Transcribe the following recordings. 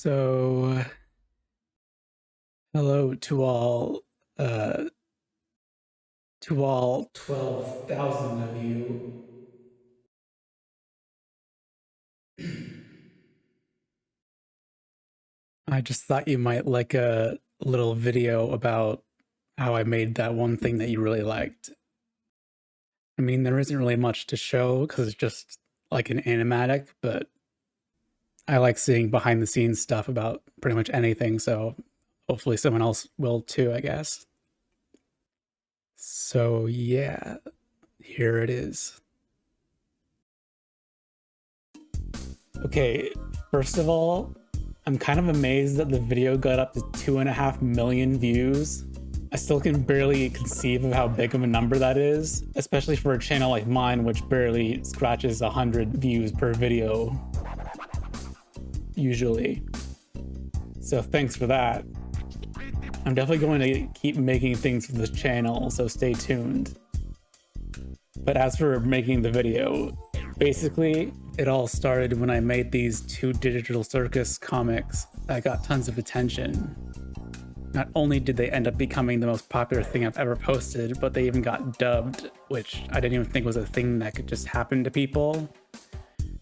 So, hello uh, to all 12,000 of you. I just thought you might like a little video about how I made that one thing that you really liked. I mean, there isn't really much to show because it's just like an animatic, but I like seeing behind the scenes stuff about pretty much anything, so hopefully someone else will too, I guess. So, yeah, here it is. Okay, first of all, I'm kind of amazed that the video got up to 2.5 million views. I still can barely conceive of how big of a number that is, especially for a channel like mine, which barely scratches 100 views per video, usually. So thanks for that. I'm definitely going to keep making things for this channel, so stay tuned. But as for making the video, basically, it all started when I made these 2 Digital Circus comics that got tons of attention. Not only did they end up becoming the most popular thing I've ever posted, but they even got dubbed, which I didn't even think was a thing that could just happen to people.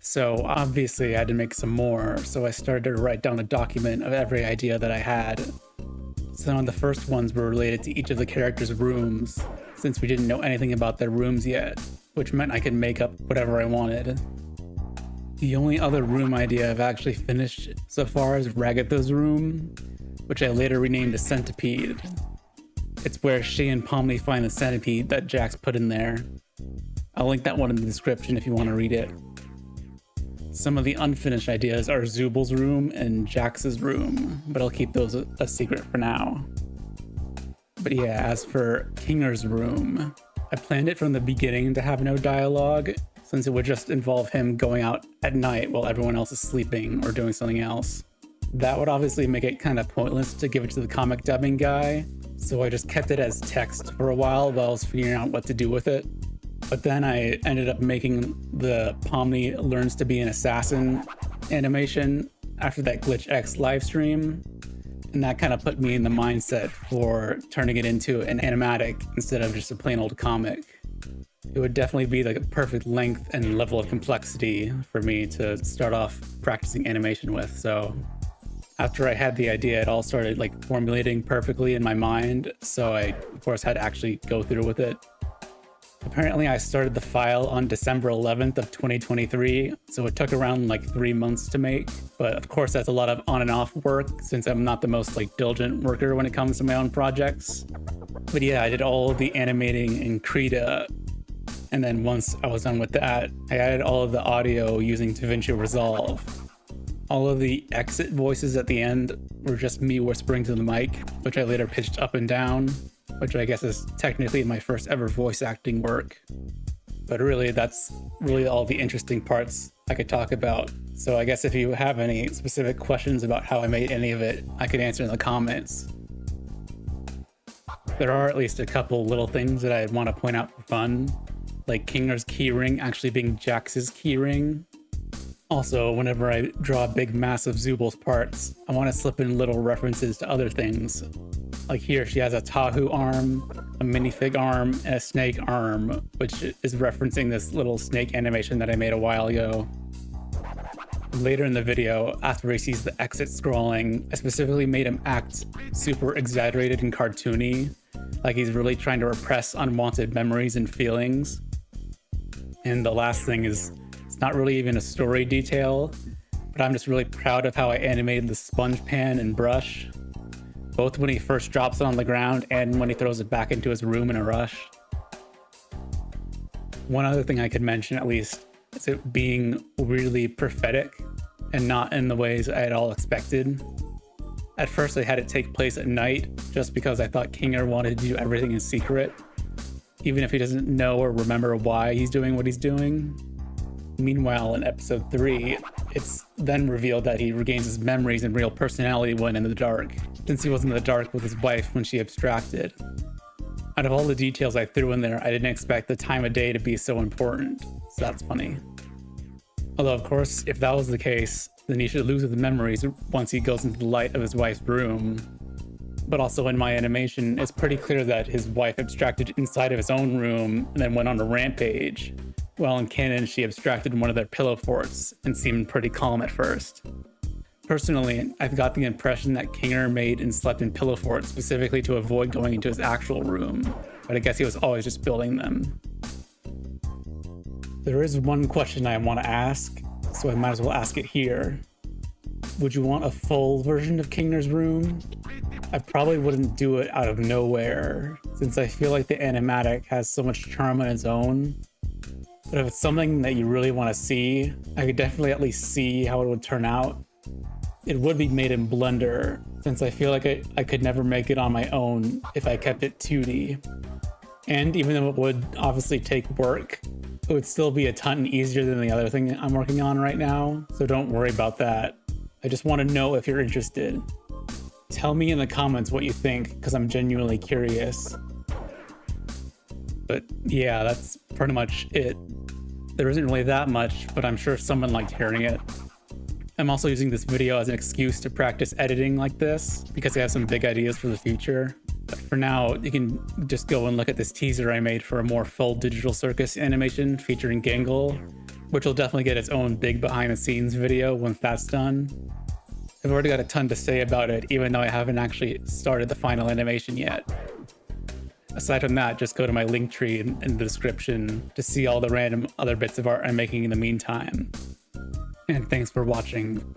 So obviously I had to make some more, so I started to write down a document of every idea that I had. Some of the first ones were related to each of the characters' rooms, since we didn't know anything about their rooms yet, which meant I could make up whatever I wanted. The only other room idea I've actually finished so far is Ragatha's room, which I later renamed the Centipede. It's where she and Pomni find the centipede that Jax put in there. I'll link that one in the description if you want to read it. Some of the unfinished ideas are Zubal's room and Jax's room, but I'll keep those a secret for now. But yeah, as for Kinger's room, I planned it from the beginning to have no dialogue, since it would just involve him going out at night while everyone else is sleeping or doing something else. That would obviously make it kind of pointless to give it to the comic dubbing guy, so I just kept it as text for a while I was figuring out what to do with it. But then I ended up making the Pomni learns to be an assassin animation after that Glitch X livestream, and that kind of put me in the mindset for turning it into an animatic instead of just a plain old comic. It would definitely be like a perfect length and level of complexity for me to start off practicing animation with. So after I had the idea, it all started like formulating perfectly in my mind. So I, of course, had to actually go through with it. Apparently I started the file on December 11th of 2023, so it took around like 3 months to make. But of course that's a lot of on and off work since I'm not the most like diligent worker when it comes to my own projects. But yeah, I did all of the animating in Krita. And then once I was done with that, I added all of the audio using DaVinci Resolve. All of the exit voices at the end were just me whispering to the mic, which I later pitched up and down, which I guess is technically my first ever voice acting work. But really, that's really all the interesting parts I could talk about. So I guess if you have any specific questions about how I made any of it, I could answer in the comments. There are at least a couple little things that I'd want to point out for fun, like Kinger's keyring actually being Jax's keyring. Also, whenever I draw big massive Zubal's parts, I want to slip in little references to other things. Like here, she has a Tahu arm, a minifig arm, and a snake arm, which is referencing this little snake animation that I made a while ago. Later in the video, after he sees the exit scrolling, I specifically made him act super exaggerated and cartoony, like he's really trying to repress unwanted memories and feelings. And the last thing is, it's not really even a story detail, but I'm just really proud of how I animated the sponge pan and brush, both when he first drops it on the ground and when he throws it back into his room in a rush. One other thing I could mention at least is it being weirdly prophetic and not in the ways I had all expected. At first I had it take place at night just because I thought Kinger wanted to do everything in secret, even if he doesn't know or remember why he's doing what he's doing. Meanwhile, in episode 3, it's then revealed that he regains his memories and real personality when in the dark, since he was in the dark with his wife when she abstracted. Out of all the details I threw in there, I didn't expect the time of day to be so important, so that's funny. Although, of course, if that was the case, then he should lose his memories once he goes into the light of his wife's room. But also in my animation, it's pretty clear that his wife abstracted inside of his own room and then went on a rampage. While in canon, she abstracted in one of their pillow forts and seemed pretty calm at first. Personally, I've got the impression that Kinger made and slept in pillow forts specifically to avoid going into his actual room, but I guess he was always just building them. There is one question I want to ask, so I might as well ask it here. Would you want a full version of Kinger's room? I probably wouldn't do it out of nowhere, since I feel like the animatic has so much charm on its own. But if it's something that you really want to see, I could definitely at least see how it would turn out. It would be made in Blender, since I feel like I could never make it on my own if I kept it 2D. And even though it would obviously take work, it would still be a ton easier than the other thing I'm working on right now, so don't worry about that. I just want to know if you're interested. Tell me in the comments what you think, because I'm genuinely curious. But yeah, that's pretty much it. There isn't really that much, but I'm sure someone liked hearing it. I'm also using this video as an excuse to practice editing like this, because I have some big ideas for the future. But for now, you can just go and look at this teaser I made for a more full digital circus animation featuring Gangle, which will definitely get its own big behind the scenes video once that's done. I've already got a ton to say about it, even though I haven't actually started the final animation yet. Aside from that, just go to my link tree in the description to see all the random other bits of art I'm making in the meantime. And thanks for watching.